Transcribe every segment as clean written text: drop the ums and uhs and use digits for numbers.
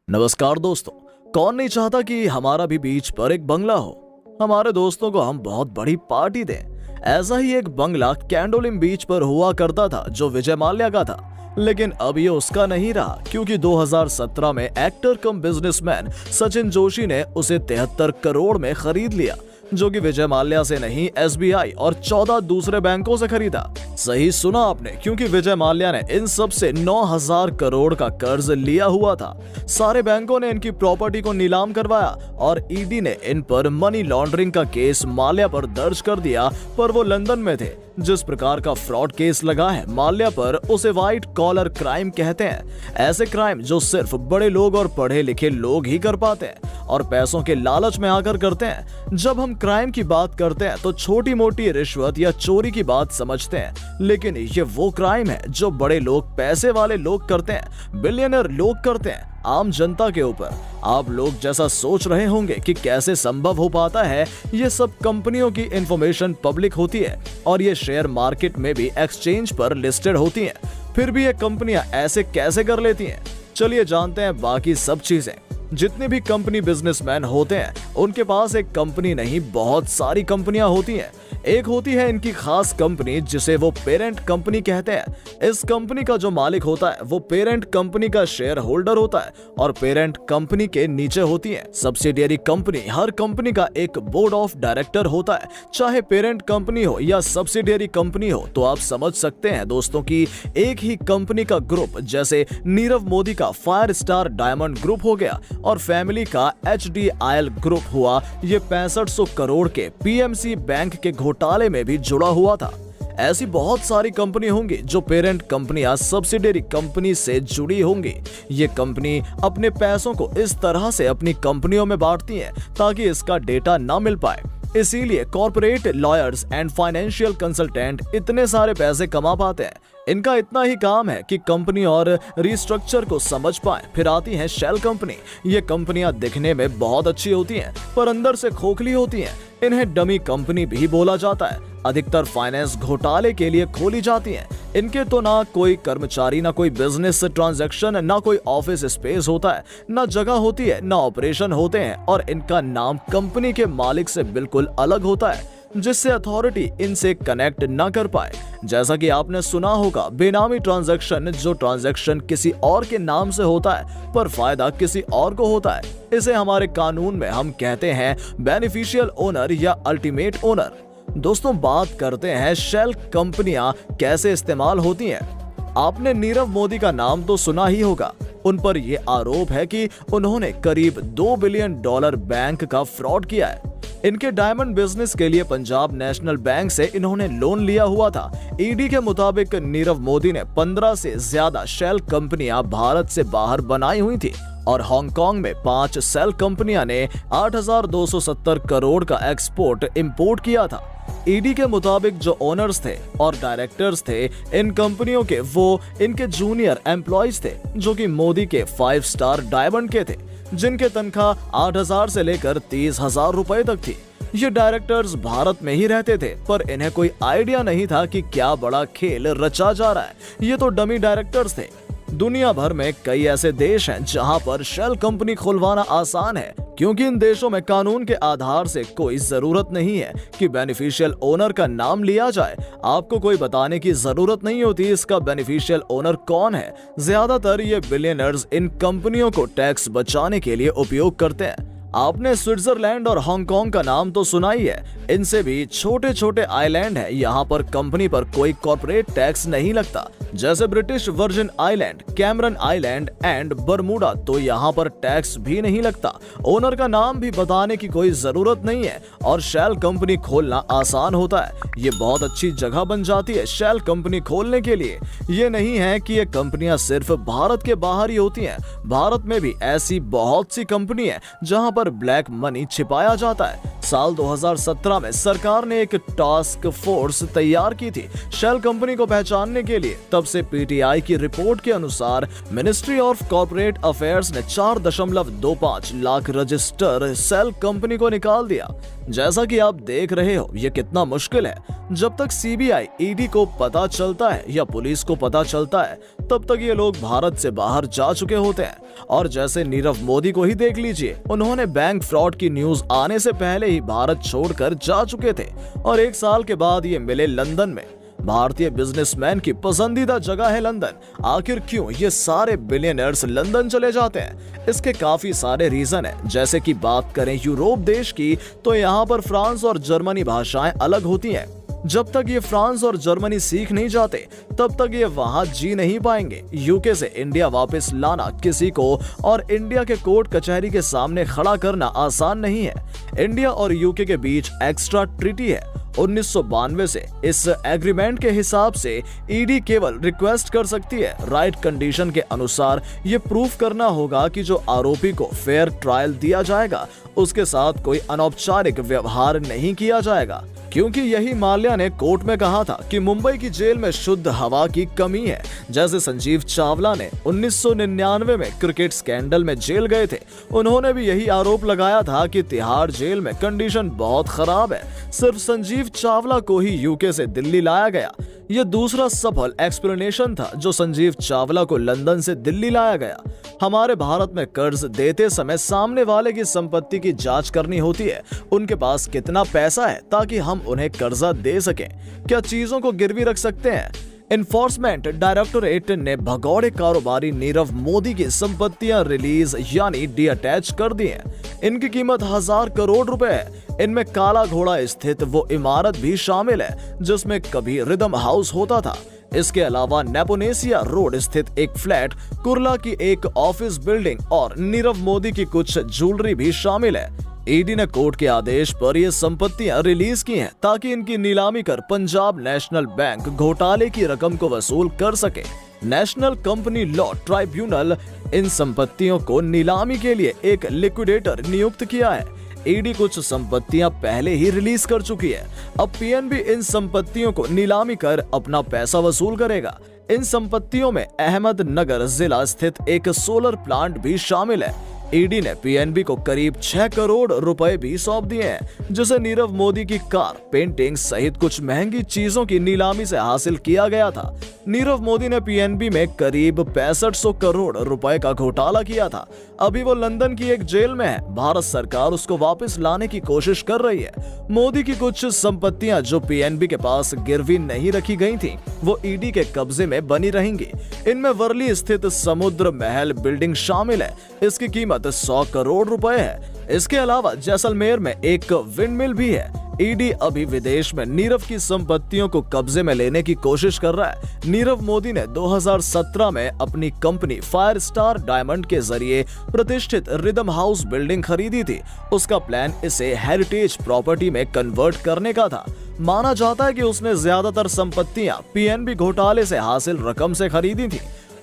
नमस्कार दोस्तों। कौन नहीं चाहता कि हमारा भी बीच पर एक बंगला हो, हमारे दोस्तों को हम बहुत बड़ी पार्टी दें। ऐसा ही एक बंगला कैंडोलिम बीच पर हुआ करता था जो विजय माल्या का था, लेकिन अब ये उसका नहीं रहा क्योंकि 2017 में एक्टर कम बिजनेसमैन सचिन जोशी ने उसे 73 करोड़ में खरीद लिया, जो कि विजय माल्या से नहीं एसबीआई और 14 दूसरे बैंकों से खरीदा। सही सुना आपने, क्योंकि विजय माल्या ने इन सब से 9,000 करोड़ का कर्ज लिया हुआ था। सारे बैंकों ने इनकी प्रॉपर्टी को नीलाम करवाया और ईडी ने इन पर मनी लॉन्ड्रिंग का केस माल्या पर दर्ज कर दिया, पर वो लंदन में थे। जिस प्रकार का फ्रॉड केस लगा है माल्या पर, उसे व्हाइट कॉलर क्राइम कहते हैं। ऐसे क्राइम जो सिर्फ बड़े लोग और पढ़े लिखे लोग ही कर पाते हैं और पैसों के लालच में आकर करते हैं। जब हम क्राइम की बात करते हैं तो छोटी मोटी रिश्वत या चोरी की बात समझते हैं, लेकिन ये वो क्राइम है जो बड़े लोग, पैसे वाले लोग करते हैं, बिलियनर लोग करते हैं आम जनता के ऊपर। आप लोग जैसा सोच रहे होंगे कि कैसे संभव हो पाता है, ये सब कंपनियों की इंफॉर्मेशन पब्लिक होती है और ये शेयर मार्केट में भी एक्सचेंज पर लिस्टेड होती हैं। फिर भी ये कंपनियां ऐसे कैसे कर लेती हैं? चलिए जानते हैं बाकी सब चीजें। जितने भी कंपनी बिजनेसमैन होते हैं उनके पास एक कंपनी नहीं, बहुत सारी कंपनियां होती हैं। एक होती है इनकी खास कंपनी जिसे वो पेरेंट कंपनी कहते हैं। इस कंपनी का जो मालिक होता है वो पेरेंट कंपनी का शेयर होल्डर होता है और पेरेंट कंपनी के नीचे होती है सब्सिडियरी कंपनी। हर कंपनी का एक बोर्ड ऑफ डायरेक्टर होता है, चाहे पेरेंट कंपनी हो या सब्सिडियरी कंपनी हो। तो आप समझ सकते हैं दोस्तों कि एक ही कंपनी का ग्रुप, जैसे नीरव मोदी का फायर स्टार डायमंड ग्रुप हो गया और फैमिली का HDIL ग्रुप हुआ, ये 6500 करोड़ के पीएमसी बैंक के घोटाले में भी जुड़ा हुआ था। ऐसी बहुत सारी कंपनी होंगी जो पेरेंट कंपनियां सब्सिडियरी कंपनी से जुड़ी होंगी। ये कंपनी अपने पैसों को इस तरह से अपनी कंपनियों में बांटती हैं ताकि इसका डेटा ना मिल पाए। इसीलिए corporate lawyers and financial consultant इतने सारे पैसे कमा पाते हैं। इनका इतना ही काम है कि कंपनी और रिस्ट्रक्चर को समझ पाए। फिर आती है शेल कंपनी। ये कंपनियां दिखने में बहुत अच्छी होती हैं पर अंदर से खोखली होती हैं। इन्हें डमी कंपनी भी बोला जाता है। अधिकतर फाइनेंस घोटाले के लिए खोली जाती हैं। इनके तो ना कोई कर्मचारी, ना कोई बिजनेस ट्रांजैक्शन, ना कोई ऑफिस स्पेस होता है, ना जगह होती है, ना ऑपरेशन होते हैं और इनका नाम कंपनी के मालिक से बिल्कुल अलग होता है, जिससे अथॉरिटी इनसे कनेक्ट ना कर पाए। जैसा कि आपने सुना होगा, बेनामी ट्रांजैक्शन, जो ट्रांजैक्शन किसी और के नाम से होता है पर फायदा किसी और को होता है, इसे हमारे कानून में हम कहते हैं बेनिफिशियल ओनर या अल्टीमेट ओनर। दोस्तों, बात करते हैं शेल कंपनियां कैसे इस्तेमाल होती हैं। आपने नीरव मोदी का नाम तो सुना ही होगा। उन पर यह आरोप है कि उन्होंने करीब $2 बिलियन बैंक का फ्रॉड किया है। इनके डायमंड बिजनेस के लिए पंजाब नेशनल बैंक से इन्होंने लोन लिया हुआ था। ईडी के मुताबिक नीरव मोदी ने 15 से ज्यादा शेल कंपनियां भारत से बाहर बनाई हुई थी और हांगकांग में 5 शेल कंपनियां ने 8,270 करोड़ का एक्सपोर्ट इंपोर्ट किया था। ईडी के मुताबिक जो ओनर्स थे और डायरेक्टर्स थे इन कंपनियों के, वो इनके जूनियर एम्प्लॉइज थे जो कि मोदी के 5 स्टार डायमंड के थे, जिनके तनख्वाह 8,000 से लेकर 30,000 रुपए तक थी। ये डायरेक्टर्स भारत में ही रहते थे पर इन्हें कोई आइडिया नहीं था कि क्या बड़ा खेल रचा जा रहा है। ये तो डमी डायरेक्टर्स थे। दुनिया भर में कई ऐसे देश हैं जहां पर शेल कंपनी खुलवाना आसान है, क्योंकि इन देशों में कानून के आधार से कोई जरूरत नहीं है कि बेनिफिशियल ओनर का नाम लिया जाए। आपको कोई बताने की जरूरत नहीं होती इसका बेनिफिशियल ओनर कौन है। ज्यादातर ये बिलियनर्स इन कंपनियों को टैक्स बचाने के लिए उपयोग करते हैं। आपने स्विट्जरलैंड और हांगकांग का नाम तो सुना ही है। इनसे भी छोटे छोटे आइलैंड हैं। यहाँ पर कंपनी पर कोई कॉर्पोरेट टैक्स नहीं लगता, जैसे British virgin island, Cameron island and Bermuda. तो यहाँ पर टैक्स भी नहीं लगता। ओनर का नाम भी बताने की कोई जरूरत नहीं है और शेल कंपनी खोलना आसान होता है। ये बहुत अच्छी जगह बन जाती है शेल कंपनी खोलने के लिए। ये नहीं है कि ये कंपनियां सिर्फ भारत के बाहर ही होती हैं। भारत में भी ऐसी बहुत सी कंपनी है जहां पर ब्लैक मनी छिपाया जाता है। साल 2017 में सरकार ने एक टास्क फोर्स तैयार की थी शेल कंपनी को पहचानने के लिए। तब से पीटीआई की रिपोर्ट के अनुसार मिनिस्ट्री ऑफ कॉर्पोरेट अफेयर्स ने 4.25 लाख रजिस्टर शेल कंपनी को निकाल दिया। जैसा कि आप देख रहे हो ये कितना मुश्किल है। जब तक सीबीआई ईडी को पता चलता है या पुलिस को पता चलता है तब तक ये लोग भारत से बाहर जा चुके होते हैं। और जैसे नीरव मोदी को ही देख लीजिए, उन्होंने बैंक फ्रॉड की न्यूज आने से पहले ही भारत छोड़कर जा चुके थे और 1 साल के बाद ये मिले लंदन में। भारतीय बिजनेसमैन की पसंदीदा जगह है लंदन। आखिर क्यों ये सारे बिलियनर्स लंदन चले जाते हैं? इसके काफी सारे रीजन हैं। जैसे कि बात करें यूरोप देश की, तो यहाँ पर फ्रांस और जर्मनी भाषाएं अलग होती हैं। जब तक ये फ्रांस और जर्मनी सीख नहीं जाते तब तक ये वहां जी नहीं पाएंगे। यूके से इंडिया वापस लाना किसी को और इंडिया के कोर्ट कचहरी के सामने खड़ा करना आसान नहीं है। इंडिया और यूके के बीच एक्स्ट्रा ट्रीटी है 1992 से। इस एग्रीमेंट के हिसाब से ईडी केवल रिक्वेस्ट कर सकती है। राइट कंडीशन के अनुसार ये प्रूफ करना होगा कि जो आरोपी को फेयर ट्रायल दिया जाएगा उसके साथ कोई अनौपचारिक व्यवहार नहीं किया जाएगा। क्योंकि यही माल्या ने कोर्ट में कहा था कि मुंबई की जेल में शुद्ध हवा की कमी है। जैसे संजीव चावला ने 1999 में क्रिकेट स्कैंडल में जेल गए थे, उन्होंने भी यही आरोप लगाया था कि तिहाड़ जेल में कंडीशन बहुत खराब है। सिर्फ संजीव चावला को ही यूके से दिल्ली लाया गया। यह दूसरा सफल एक्सप्लेनेशन था जो संजीव चावला को लंदन से दिल्ली लाया गया। हमारे भारत में कर्ज देते समय सामने वाले की संपत्ति की जांच करनी होती है। उनके पास कितना पैसा है ताकि हम उन्हें कर्जा दे सकें। क्या चीजों को गिरवी रख सकते हैं? इन्फोर्समेंट डायरेक्टोरेट ने भगौड़े कारोबारी नीरव मोदी की संपत्तियां रिलीज यानी डीअटैच कर दी हैं। इनकी कीमत 1000 करोड़ रुपए है। इनमें काला घोड़ा स्थित वो इमारत भी शामिल है जिसमें कभी रिदम हाउस होता था। इसके अलावा नेपोनेसिया रोड स्थित एक फ्लैट, कुर्ला की एक ऑफिस बिल्डिंग और नीरव मोदी की कुछ ज्वेलरी भी शामिल है। ईडी ने कोर्ट के आदेश पर ये संपत्तियां रिलीज की हैं ताकि इनकी नीलामी कर पंजाब नेशनल बैंक घोटाले की रकम को वसूल कर सके। नेशनल कंपनी लॉ ट्राइब्यूनल इन संपत्तियों को नीलामी के लिए एक लिक्विडेटर नियुक्त किया है। ईडी कुछ संपत्तियां पहले ही रिलीज कर चुकी है। अब पीएनबी इन संपत्तियों को नीलामी कर अपना पैसा वसूल करेगा। इन संपत्तियों में अहमदनगर जिला स्थित एक सोलर प्लांट भी शामिल है। ईडी ने पीएनबी को करीब 6 करोड़ रुपए भी सौंप दिए हैं, जिसे नीरव मोदी की कार, पेंटिंग सहित कुछ महंगी चीजों की नीलामी से हासिल किया गया था। नीरव मोदी ने पीएनबी में करीब 6500 करोड़ रुपए का घोटाला किया था। अभी वो लंदन की एक जेल में है। भारत सरकार उसको वापस लाने की कोशिश कर रही है। मोदी की कुछ संपत्तियां जो पीएनबी के पास गिरवी नहीं रखी गई थी, वो ईडी के कब्जे में बनी रहेंगी। इनमें वर्ली स्थित समुद्र महल बिल्डिंग शामिल है। इसकी कीमत 100 करोड़ रुपए है। इसके अलावा जैसलमेर में एक विंडमिल भी है। ईडी अभी विदेश में नीरव की संपत्तियों को कब्जे में लेने की कोशिश कर रहा है। नीरव मोदी ने 2017 में अपनी कंपनी फायर स्टार डायमंड के जरिए प्रतिष्ठित रिदम हाउस बिल्डिंग खरीदी थी। उसका प्लान इसे हेरिटेज प्रॉपर्टी में कन्वर्ट करने का था। माना जाता है कि उसने ज्यादातर संपत्तियां पीएनबी घोटाले से हासिल रकम से खरीदी थी।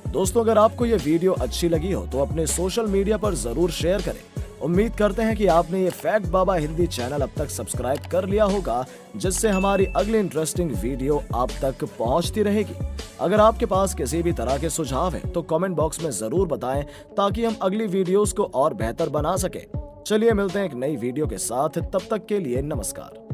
दोस्तों, अगर आपको ये वीडियो अच्छी लगी हो तो अपने सोशल मीडिया पर जरूर शेयर करें। उम्मीद करते हैं कि आपने ये फैक्ट बाबा हिंदी चैनल अब तक सब्सक्राइब कर लिया होगा, जिससे हमारी अगली इंटरेस्टिंग वीडियो आप तक पहुंचती रहेगी। अगर आपके पास किसी भी तरह के सुझाव हैं तो कमेंट बॉक्स में जरूर बताएं ताकि हम अगली वीडियोस को और बेहतर बना सके। चलिए मिलते हैं एक नई वीडियो के साथ, तब तक के लिए नमस्कार।